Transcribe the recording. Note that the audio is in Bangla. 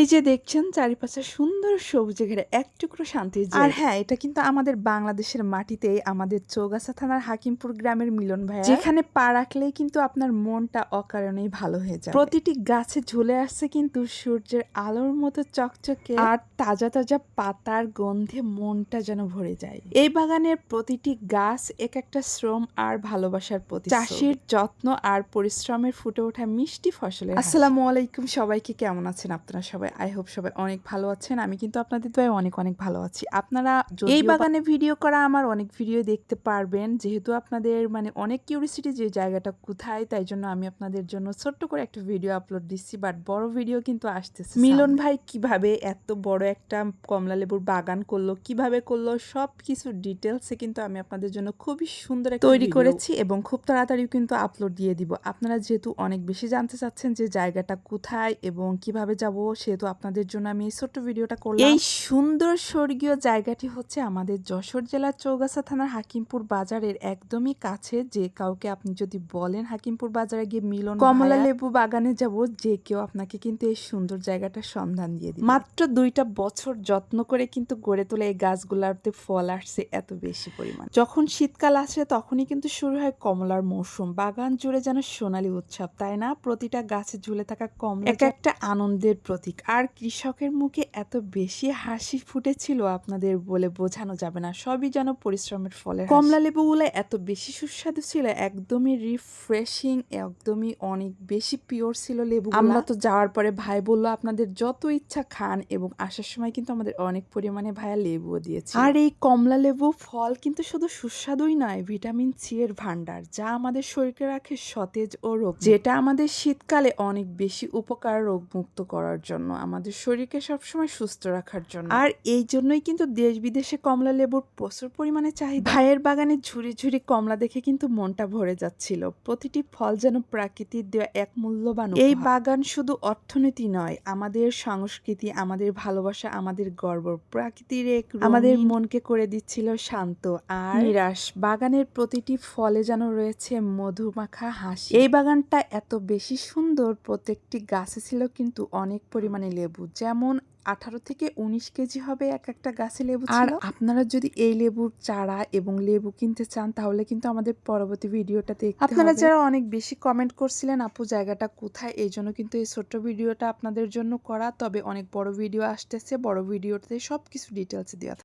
এই যে দেখছেন চারিপাশে সুন্দর সবুজে ঘেরা এক টুকরো শান্তির জায়গা। আর হ্যাঁ, এটা কিন্তু আমাদের বাংলাদেশের মাটিতেই আমাদের চৌগাছা থানার হাকিমপুর গ্রামের মিলন ভাইয়া, যেখানে পা রাখলেই কিন্তু আপনার মনটা অকারণেই ভালো হয়ে যায়। প্রতিটি গাছে ঝুলে আসছে কিন্তু সূর্যের আলোর মতো চকচকে, আর তাজা তাজা পাতার গন্ধে মনটা যেন ভরে যায়। এই বাগানের প্রতিটি গাছ এক একটা শ্রম আর ভালোবাসার প্রতীক, চাষির যত্ন আর পরিশ্রমের ফুটে ওঠা মিষ্টি ফসলের। আসসালামু আলাইকুম, সবাইকে কেমন আছেন আপনারা সবাই? আই হোপ সবাই অনেক ভালো আছেন। আমি কিন্তু আপনাদের দোয়ায় অনেক অনেক ভালো আছি। আপনারা এই বাগানে ভিডিও করা আমার অনেক ভিডিও দেখতে পারবেন, যেহেতু আপনাদের অনেক কিউরিসিটি যে জায়গাটা কোথায়, তাই জন্য আমি আপনাদের জন্য ছোট্ট করে একটা ভিডিও আপলোড দিচ্ছি, বাট বড় ভিডিও কিন্তু আসতেছে। মিলন ভাই কিভাবে এত বড় একটা কমলা লেবুর বাগান করলো, কিভাবে করলো, সব কিছু ডিটেলসে কিন্তু আমি আপনাদের জন্য খুবই সুন্দর একটা তৈরি করেছি এবং খুব তাড়াতাড়ি কিন্তু আপলোড দিয়ে দিব। আপনারা যেহেতু অনেক বেশি জানতে চাচ্ছেন যে জায়গাটা কোথায় এবং কিভাবে যাব, সেহেতু আপনাদের জন্য আমি এই ছোট্ট ভিডিওটা করলাম। এই সুন্দর স্বর্গীয় জায়গাটি হচ্ছে আমাদের যশোর জেলার চৌগাছা থানার হাকিমপুর বাজারের একদমই কাছে। যে কাউকে আপনি যদি বলেন হাকিমপুর বাজারে গিয়ে মিলন কমলা লেবু বাগানে যাব, যে কেউ আপনাকে কিন্তু এই সুন্দর জায়গাটার সন্ধান দিয়ে দিবে। মাত্র 2টা বছর যত্ন করে কিন্তু গড়ে তোলা এই গাছগুলাতে ফল আসছে এত বেশি পরিমাণ। যখন শীতকাল আসে তখনই কিন্তু শুরু হয় কমলার মৌসুম। বাগান জুড়ে যেন সোনালী উৎসব, তাই না? প্রতিটা গাছে ঝুলে থাকা কমলা এক একটা আনন্দের প্রতীক। আর কৃষকের মুখে এত বেশি হাসি ফুটেছিল আপনাদের বলে বোঝানো যাবে না। সবই যেন পরিশ্রমের ফলে। কমলা লেবুগুলো এত বেশি সুস্বাদু ছিল, একদমই রিফ্রেশিং, একদমই অনেক বেশি পিওর ছিল লেবু। আমরা তো যাওয়ার পরে ভাই বললো আপনাদের যত ইচ্ছা খান, এবং আসার সময় কিন্তু আমাদের অনেক পরিমাণে ভাইয়া লেবুও দিয়েছে। আর এই কমলা লেবু ফল কিন্তু শুধু সুস্বাদুই নয়, ভিটামিন সি এর ভান্ডার, যা আমাদের শরীরকে রাখে সতেজ ও রোগ, যেটা আমাদের শীতকালে অনেক বেশি উপকার রোগমুক্ত করার জন্য, আমাদের শরীরকে সবসময় সুস্থ রাখার জন্য। আর এই জন্যই কিন্তু দেশ বিদেশে কমলা লেবুর প্রচুর পরিমাণে চাহিদা। ভাইয়ের বাগানে ঝুরি ঝুরি কমলা দেখে কিন্তু মনটা ভরে যাচ্ছিল। প্রতিটি ফল যেন প্রাকৃতির দেওয়া এক মূল্যবান উপহার। এই বাগান শুধু অর্থনীতি নয়, আমাদের সংস্কৃতি, আমাদের ভালোবাসা, আমাদের গর্ব। প্রকৃতির এক আমাদের মনকে করে দিচ্ছিল শান্ত আর নিরাশ। বাগানের প্রতিটি ফলে যেন রয়েছে মধুমাখা হাসি। এই বাগানটা এত বেশি সুন্দর, প্রত্যেকটি গাছে ছিল কিন্তু অনেক পরিমাণে লেবু, যেমন 18 থেকে 19 কেজি হবে এক একটা গাছে লেবু ছিল। আর আপনারা যদি এই লেবুর চারা এবং লেবু কিনতে চান, তাহলে কিন্তু আমাদের পরবর্তী ভিডিওটা দেখতে হবে। আপনারা যারা অনেক বেশি কমেন্ট করছিলেন আপু জায়গাটা কোথায়, এই জন্য কিন্তু এই ছোট্ট ভিডিওটা আপনাদের জন্য করা। তবে অনেক বড় ভিডিও আসতেছে, বড় ভিডিওতে সবকিছু ডিটেলসে দেওয়া।